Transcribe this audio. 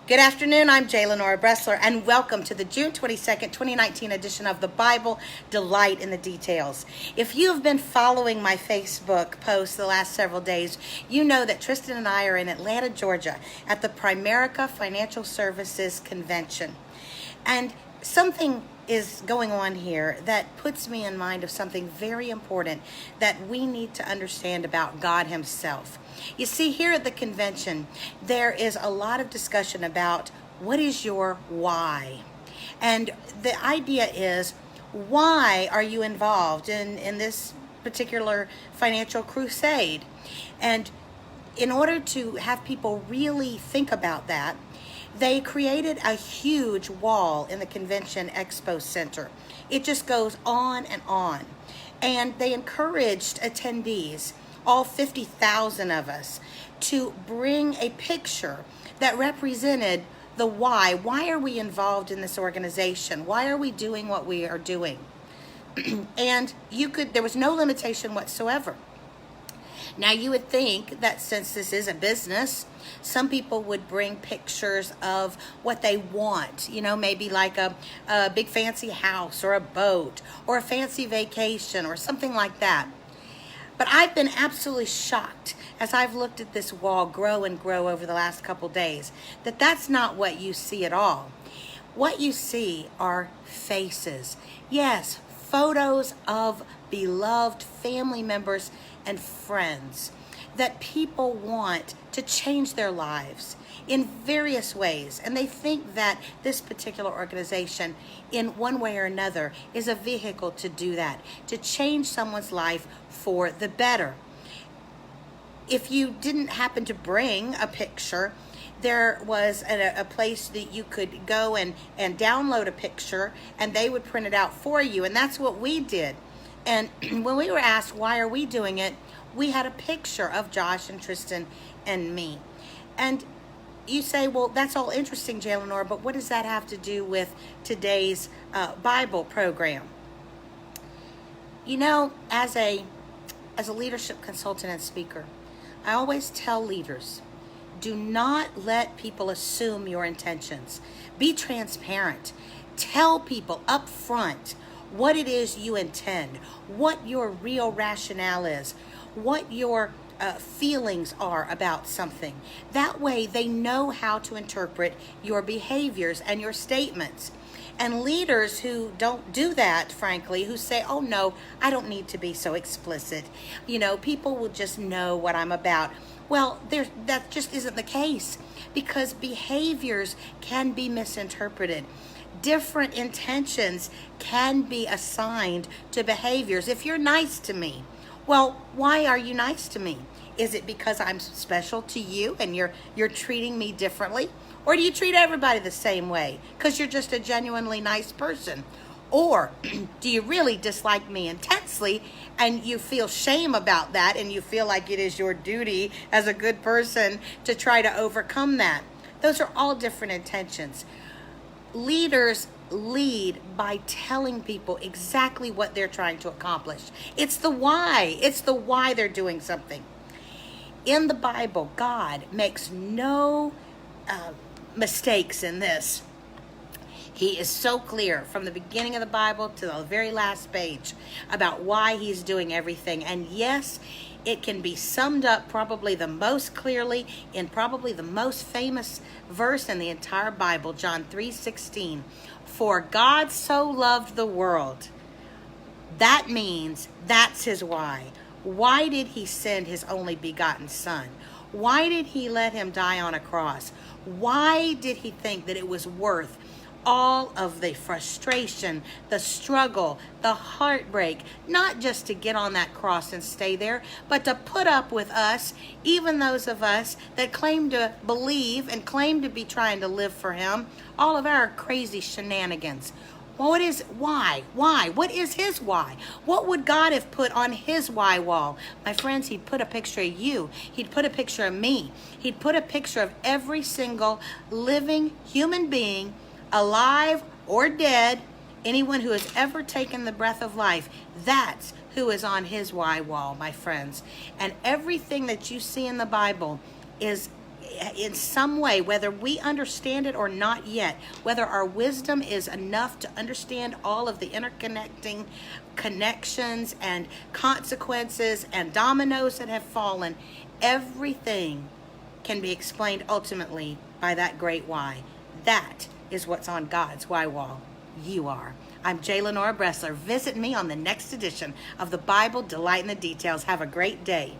Good afternoon, I'm J. Lenora Bressler, and welcome to the June 22nd, 2019 edition of the Bible Delight in the Details. If you have been following my Facebook posts the last several days, you know that Tristan and I are in Atlanta, Georgia at the Primerica Financial Services Convention. And something is going on here that puts me in mind of something very important that we need to understand about God Himself. You see, here at the convention, there is a lot of discussion about what is your why. And the idea is, why are you involved in this particular financial crusade? And in order to have people really think about that, they created a huge wall in the Convention Expo Center. It just goes on and on. And they encouraged attendees, all 50,000 of us, to bring a picture that represented the why. Why are we involved in this organization? Why are we doing what we are doing? And there was no limitation whatsoever. Now, you would think that since this is a business, some people would bring pictures of what they want, maybe like a big fancy house or a boat or a fancy vacation or something like that. But I've been absolutely shocked as I've looked at this wall grow and grow over the last couple days that that's not what you see at all. What you see are faces. Yes, photos of beloved family members and friends that people want to change their lives in various ways. And they think that this particular organization, in one way or another, is a vehicle to do that, to change someone's life for the better. If you didn't happen to bring a picture, there was a place that you could go and download a picture, and they would print it out for you. And that's what we did. And when we were asked, why are we doing it? We had a picture of Josh and Tristan and me. And you say, well, that's all interesting, J. Lenora, but what does that have to do with today's Bible program? As a leadership consultant and speaker, I always tell leaders, do not let people assume your intentions. Be transparent. Tell people up front what it is you intend, what your real rationale is, what your feelings are about something. That way they know how to interpret your behaviors and your statements. And leaders who don't do that, frankly, who say, oh no, I don't need to be so explicit. People will just know what I'm about. Well, that just isn't the case, because behaviors can be misinterpreted. Different intentions can be assigned to behaviors. If you're nice to me, well, why are you nice to me? Is it because I'm special to you and you're treating me differently? Or do you treat everybody the same way because you're just a genuinely nice person? Or do you really dislike me intensely and you feel shame about that and you feel like it is your duty as a good person to try to overcome that? Those are all different intentions. Leaders lead by telling people exactly what they're trying to accomplish. It's the why. It's the why they're doing something. In the Bible, God makes no mistakes in this. He is so clear from the beginning of the Bible to the very last page about why He's doing everything. And yes, it can be summed up probably the most clearly in probably the most famous verse in the entire Bible, John 3:16. For God so loved the world. That means that's His why. Why did He send His only begotten Son? Why did He let Him die on a cross? Why did He think that it was worth all of the frustration, the struggle, the heartbreak, not just to get on that cross and stay there, but to put up with us, even those of us that claim to believe and claim to be trying to live for Him, all of our crazy shenanigans. Well, why? What is His why? What would God have put on His why wall? My friends, He'd put a picture of you. He'd put a picture of me. He'd put a picture of every single living human being, alive or dead, anyone who has ever taken the breath of life. That's who is on His why wall, my friends. And everything that you see in the Bible is in some way, whether we understand it or not yet, whether our wisdom is enough to understand all of the interconnecting connections and consequences and dominoes that have fallen, everything can be explained ultimately by that great why. That is what's on God's why wall. You are. I'm J. Lenora Bressler. Visit me on the next edition of the Bible Delight in the Details. Have a great day.